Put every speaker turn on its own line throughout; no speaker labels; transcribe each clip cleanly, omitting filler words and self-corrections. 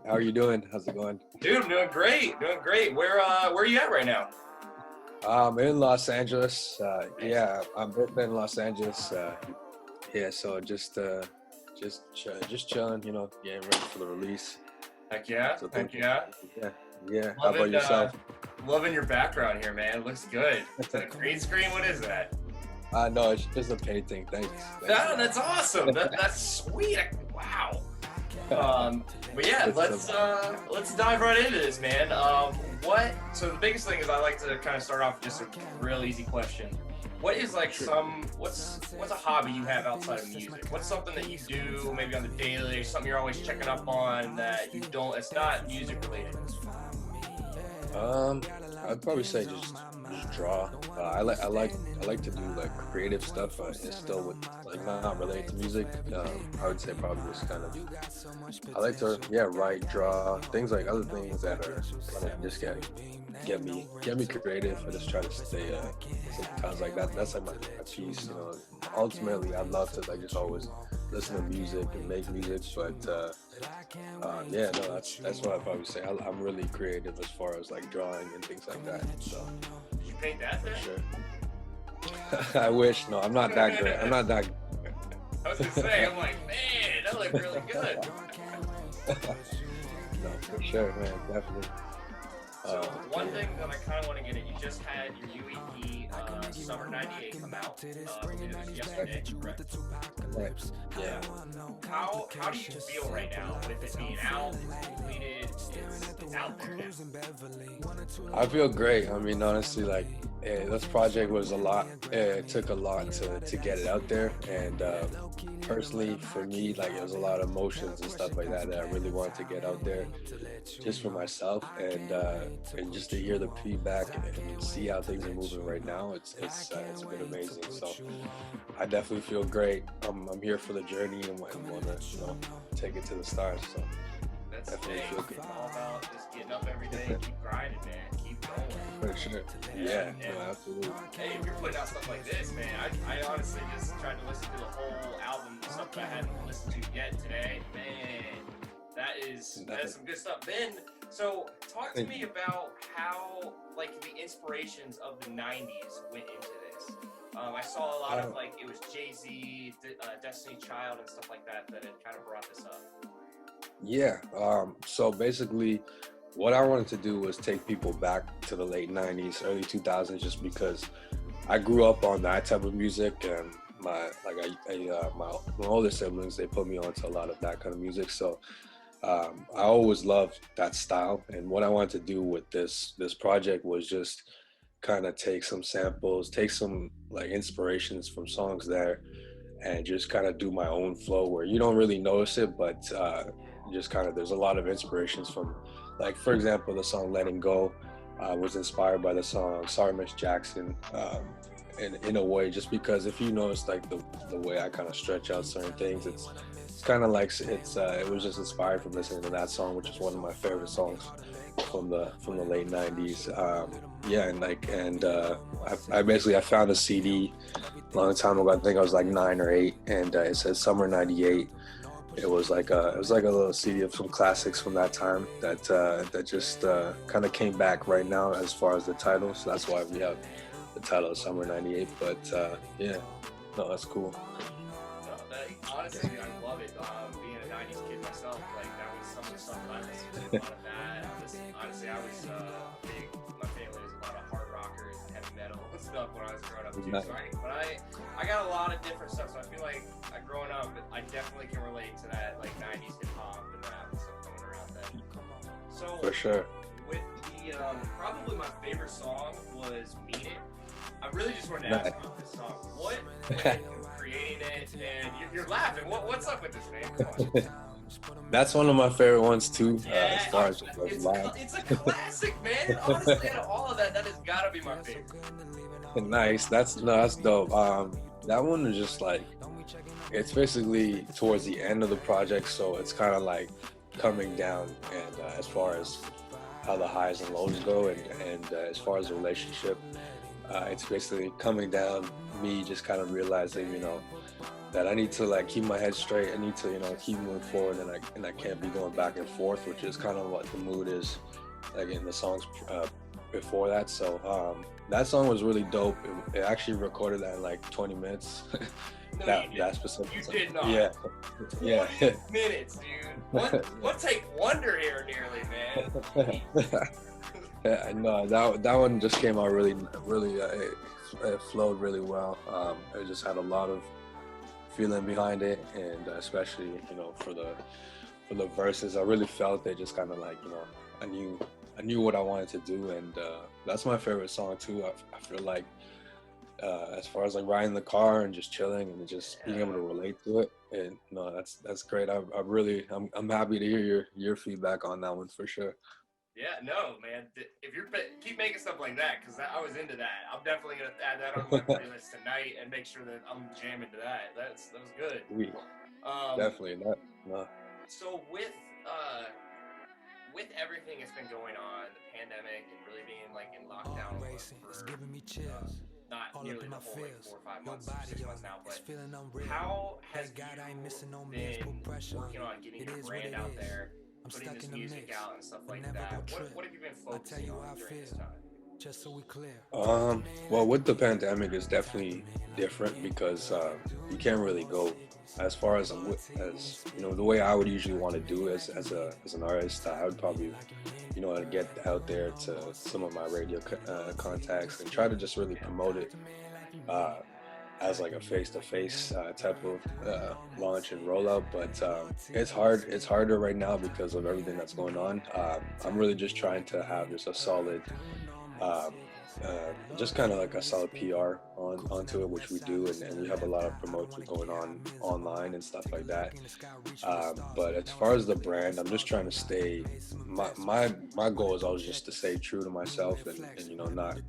how are you doing? How's it going?
Dude, I'm doing great. Doing great. Where are you at right now?
I'm in Los Angeles. Yeah, I'm in Los Angeles. Yeah, so just chilling, getting ready for the release.
Heck yeah.
So
Heck
thank you.
yeah.
Yeah. How about
Loving
yourself?
loving your background here, man. It looks good. Is that a green screen? What is that?
No, it's just a painting. Thanks.
No, that's awesome. That's sweet. Wow. But yeah, let's dive right into this, man. So the biggest thing is I like to kind of start off with just a real easy question. What is like what's a hobby you have outside of music? What's something that you do maybe on the daily, something you're always checking up on that you don't, it's not music related?
I'd probably say just draw. I like to do like creative stuff. It's still with like not related to music. I would say probably just kind of. I like to write, draw, things like other things that are kind of just get me creative. I just try to stay sometimes like that. That's like my piece. Ultimately, I'd love to like just always listen to music and make music, but that's what I'd probably say. I'm really creative as far as like drawing and things like that. So.
Did you paint that then?
Sure. I wish. No, I'm not that great. I'm not that.
I was gonna say, I'm like, man, that looked really good.
No, for sure, man, definitely.
So one thing that I kind of want to get at, you just had your UEP Summer '98 come out. It was yesterday, correct?
Right. Yeah.
How do you feel right now with it being out, it's completed, it's out there now?
I feel great. I mean, honestly, like this project was a lot. It took a lot to get it out there, and personally, for me, like it was a lot of emotions and stuff like that I really wanted to get out there, just for myself, and just to hear the feedback and see how things are moving right now. It's been amazing. So I definitely feel great. I'm here for the journey and want to take it to the stars. So
that's
definitely feel good.
It's all about just getting up every day, keep grinding, man, keep going.
For sure. Yeah, absolutely.
Hey, if you're putting out stuff like this, man, I honestly just tried to listen to the whole album, stuff that I hadn't listened to yet today. Man, that is some good stuff. Then, so talk to me about how like the inspirations of the '90s went into this. I saw a lot of like it was Jay-Z, Destiny Child, and stuff like that had kind of brought this up.
Yeah. So basically, what I wanted to do was take people back to the late '90s, early 2000s, just because I grew up on that type of music, and my older siblings, they put me onto a lot of that kind of music. So I always loved that style, and what I wanted to do with this project was just kind of take some samples, take some like inspirations from songs there, and just kind of do my own flow where you don't really notice it, but just kind of there's a lot of inspirations from, like for example, the song "Letting Go" was inspired by the song "Sorry Miss Jackson," in a way, just because if you notice like the way I kind of stretch out certain things, it's kind of like it was just inspired from listening to that song, which is one of my favorite songs from the late '90s. I found a CD a long time ago. I think I was like 9 or 8, and it said Summer '98. It was like a little CD of some classics from that time that just kind of came back right now as far as the title. So that's why we have the title of Summer '98. But that's cool.
Honestly, I love it. Being a '90s kid myself, like that was some of the stuff that I listened to. A lot of that. Honestly, I was big. My family was a lot of hard rockers and heavy metal and stuff when I was growing up too.
Nice.
So I got a lot of different stuff. So I feel like growing up, I definitely can relate to that like '90s hip hop and that stuff coming around then. So
For sure.
with the probably my favorite song was "Mean It." I really just wanted to ask about this song. What went into creating it? And you're laughing. What's up with this, man? Come on.
That's one of my favorite ones too. As far as
it's a classic, man. Honestly, out of all of that has got to be my favorite.
Nice. That's dope. That one is just like, it's basically towards the end of the project, so it's kind of like coming down, and as far as how the highs and lows go, and as far as the relationship, it's basically coming down. Me just kind of realizing, that I need to like keep my head straight. I need to, keep moving forward, and I can't be going back and forth, which is kind of what the mood is like in the songs before that. So that song was really dope. It actually recorded that in like 20 minutes.
No,
that specific
you
song.
did not.
Yeah, yeah.
20 minutes, dude. What take wonder here, nearly, man.
Yeah, no, that one just came out really, really. It flowed really well. It just had a lot of feeling behind it, and especially for the verses, I really felt they just kind of like I knew what I wanted to do, and that's my favorite song too. I feel like as far as like riding the car and just chilling and just being able to relate to it, and no, that's great. I'm happy to hear your feedback on that one for sure.
Yeah, no, man. If you're keep making stuff like that, because I was into that. I'm definitely gonna add that on my playlist tonight and make sure that I'm jamming to that. That was good.
Definitely not. No.
So with everything that's been going on, the pandemic, and really being like in lockdown for not nearly the whole like 4 or 5 months, 6 months now, but how has you been working on getting your brand out there, putting this music out and stuff like that? What have you been focusing on during this time?
Well, with the pandemic, it's definitely different because you can't really go as far as the way I would usually want to do as an artist. I would probably get out there to some of my radio contacts and try to just really promote it as like a face-to-face type of launch and rollout, but it's harder right now because of everything that's going on. I'm really just trying to have just a solid just kind of like a solid PR onto it, which we do, and we have a lot of promotion going on online and stuff like that. But as far as the brand, I'm just trying to stay. My goal is always just to stay true to myself, and not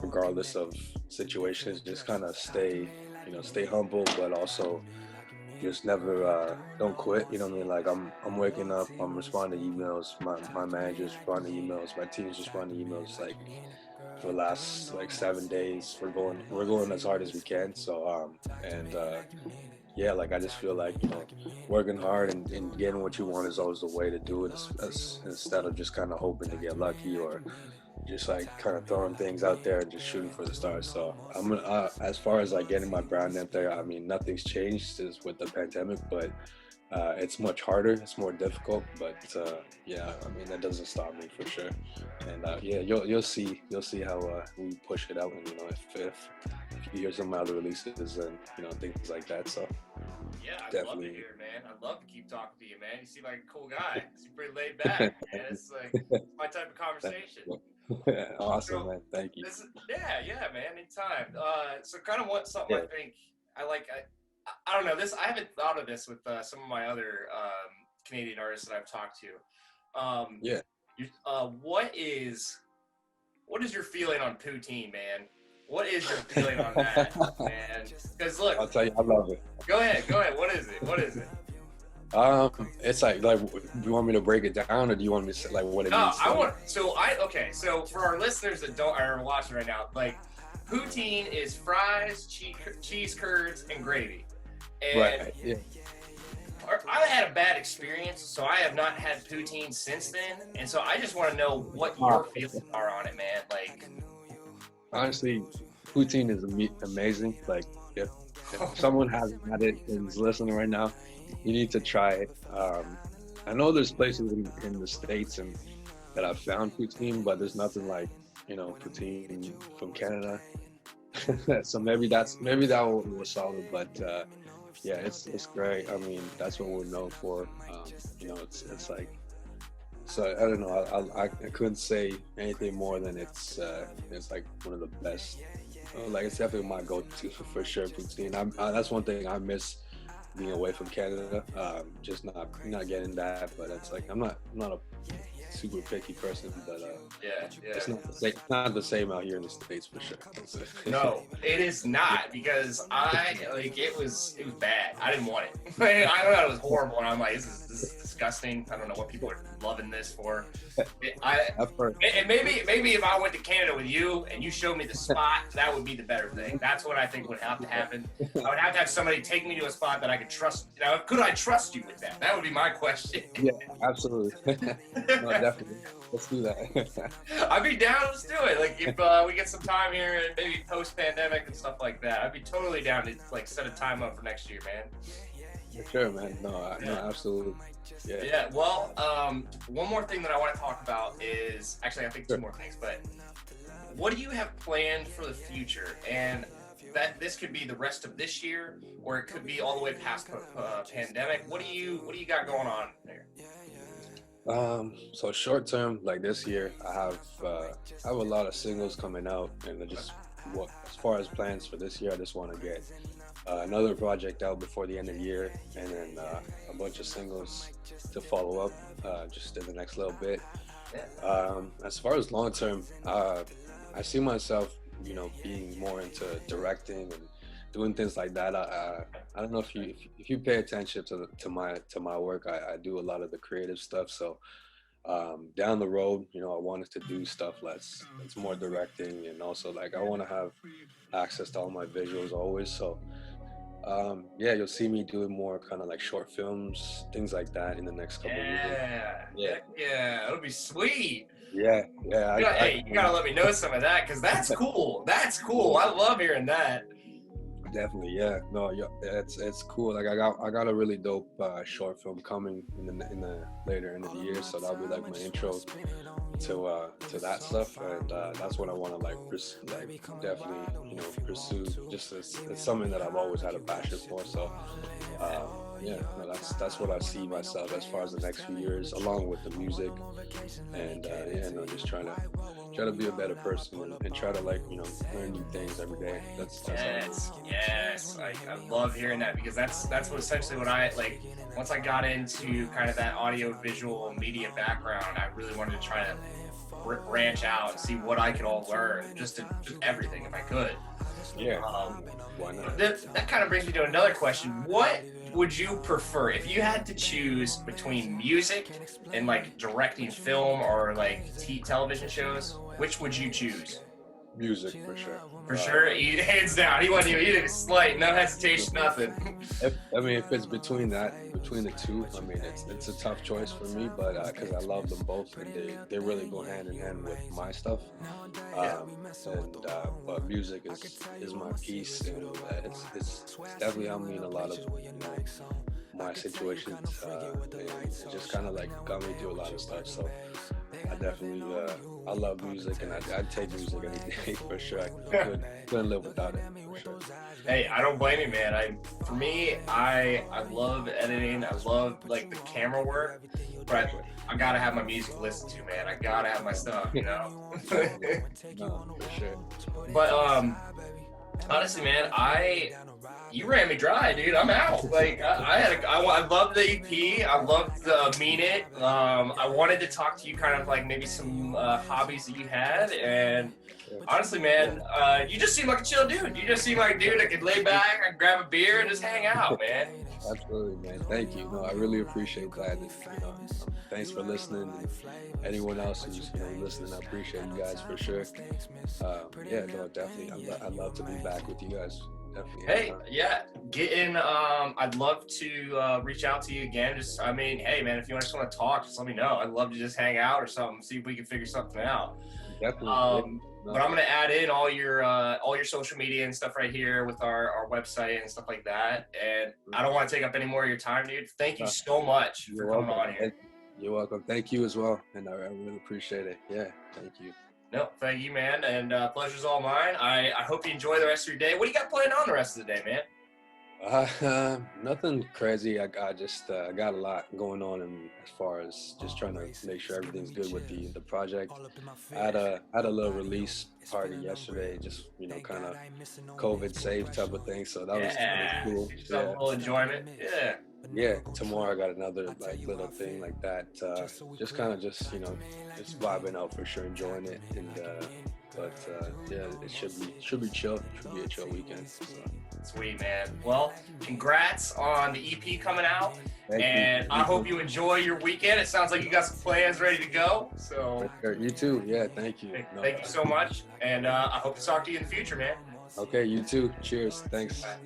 regardless of situations, just kind of stay humble, but also just never don't quit. You know what I mean? Like I'm waking up, I'm responding to emails, my manager's responding to emails, my team's responding to emails. Like for the last like 7 days, we're going as hard as we can. So yeah, like I just feel like working hard and getting what you want is always the way to do it, instead of just kind of hoping to get lucky or just like kind of throwing things out there and just shooting for the stars. So I'm as far as like getting my brand out there, I mean, nothing's changed since with the pandemic, but it's much harder, it's more difficult, but yeah, I mean, that doesn't stop me for sure. And yeah, you'll see how we push it out, and if you hear some of my other releases and things like that. So
yeah, I'd
definitely
love to hear, man. I'd love to keep talking to you, man. You seem like a cool guy. You seem pretty laid back, man. It's like my type of conversation.
Awesome, man. Thank you.
Yeah, man. Anytime. So kind of something I think I like. I don't know this. I haven't thought of this with some of my other Canadian artists that I've talked to.
Yeah.
What is your feeling on Poutine, man? What is your feeling on that, man? Because look,
I'll tell you, I love it.
Go ahead. What is it?
It's like, do you want me to break it down, or do you want me to say like what it means?
So for our listeners that are watching right now, like poutine is fries, cheese curds, and gravy. And
right. Yeah.
I had a bad experience, so I have not had poutine since then, and so I just want to know what your feelings are on it, man. Like,
honestly, poutine is amazing. Like, if someone hasn't had it and is listening right now, you need to try it. I know there's places in the States and that I've found poutine, but there's nothing like poutine from Canada. So maybe that one was solid, but yeah, it's great. I mean, that's what we're known for. It's like, so I don't know. I couldn't say anything more than it's like one of the best. Like, it's definitely my go-to for sure, poutine. That's one thing I miss being away from Canada. Just not getting that, but it's like I'm not a super picky person, but
Yeah,
it's
yeah.
not the same out here in the States for sure.
No, it is not, because it was bad. I didn't want it. I thought it was horrible, and I'm like, this is disgusting. I don't know what people are loving this for.
I've heard.
And maybe if I went to Canada with you and you showed me the spot, that would be the better thing. That's what I think would have to happen. I would have to have somebody take me to a spot that I could trust. Now, could I trust you with that? That would be my question.
Yeah, absolutely. No, definitely. Let's do that.
I'd be down. Let's do it. Like if we get some time here and maybe post-pandemic and stuff like that, I'd be totally down to like set a time up for next year, man.
For sure, man. No, absolutely. Yeah.
Yeah. Well, one more thing that I want to talk about is actually I think two more things, but what do you have planned for the future? And that this could be the rest of this year, or it could be all the way past pandemic. What do you got going on there?
So short term, like this year, I have a lot of singles coming out, and as far as plans for this year, I just want to get another project out before the end of the year, and then a bunch of singles to follow up just in the next little bit. As far as long term, I see myself, being more into directing and doing things like that. I don't know if you pay attention to my work. I do a lot of the creative stuff. So down the road, I wanted to do stuff that's more directing, and also like I want to have access to all my visuals always. So you'll see me doing more kind of like short films, things like that in the next couple of years.
Yeah, that'll be sweet.
Yeah.
You gotta let me know some of that, because that's cool. That's cool. I love hearing that.
Definitely, yeah. No, it's cool. Like I got a really dope short film coming in the later end of the year, so that'll be like my intro to that stuff, and that's what I want to definitely pursue. Just it's something that I've always had a passion for. So that's what I see myself as far as the next few years, along with the music, and just trying to be a better person and try to learn new things every day. That's
yes. I love hearing that, because that's what essentially what I like. Once I got into kind of that audio visual media background, I really wanted to try to branch out and see what I could all learn, just everything if I could.
Yeah. Why not?
That kind of brings me to another question. What would you prefer if you had to choose between music and like directing film or like television shows? Which would you choose?
Music, for sure.
For sure, hands down. He didn't slight, no hesitation, nothing.
If it's between the two, it's a tough choice for me, but because I love them both, and they really go hand in hand with my stuff. But music is my piece, and it's definitely helped me in a lot of my situations, and it just kind of like got me through a lot of stuff. So I definitely I love music, and I'd take music any day for sure. I couldn't live without it, for sure.
Hey, I don't blame you, man. For me, I love editing. I love like the camera work, but I gotta have my music to listen to, man. I gotta have my stuff,
No, for sure.
But honestly, man, you ran me dry, dude. I'm out. Like I loved the EP. I loved Mean It. I wanted to talk to you kind of like maybe some hobbies that you had, and honestly, man, you just seem like a chill dude. You just seem like a dude that could lay back and grab a beer and just hang out, man.
Absolutely, man. Thank you. No, I really appreciate that. Thanks for listening. And anyone else who's listening, I appreciate you guys for sure. Definitely. I'd love to be back with you guys. Definitely.
Hey, yeah, get in. I'd love to reach out to you again. Hey, man, if you just want to talk, just let me know. I'd love to just hang out or something, see if we can figure something out.
Definitely.
But I'm gonna add in all your social media and stuff right here with our website and stuff like that. And I don't want to take up any more of your time, dude. Thank you so much for coming on here.
You're welcome. Thank you as well, and I really appreciate it. Yeah, thank you.
No, thank you, man, and pleasure's all mine. I hope you enjoy the rest of your day. What do you got planned on the rest of the day, man?
Nothing crazy. I just got a lot going on, and as far as just trying to make sure everything's good with the project. I had a little release party yesterday, just kind of COVID safe type of thing. So that was cool.
Just a little enjoyment. Yeah.
yeah, tomorrow I got another like little thing like that. Just kind of just just vibing out for sure, enjoying it, and but yeah, it should be chill. Should be a chill weekend. So.
Sweet, man. Well, congrats on the EP coming out.
Thank
And
you.
I hope you enjoy your weekend. It sounds like you got some plans ready to go. So
You too. Yeah, thank you.
thank you so much. And I hope to talk to you in the future, man.
Okay, you too. Cheers. Thanks.
Bye.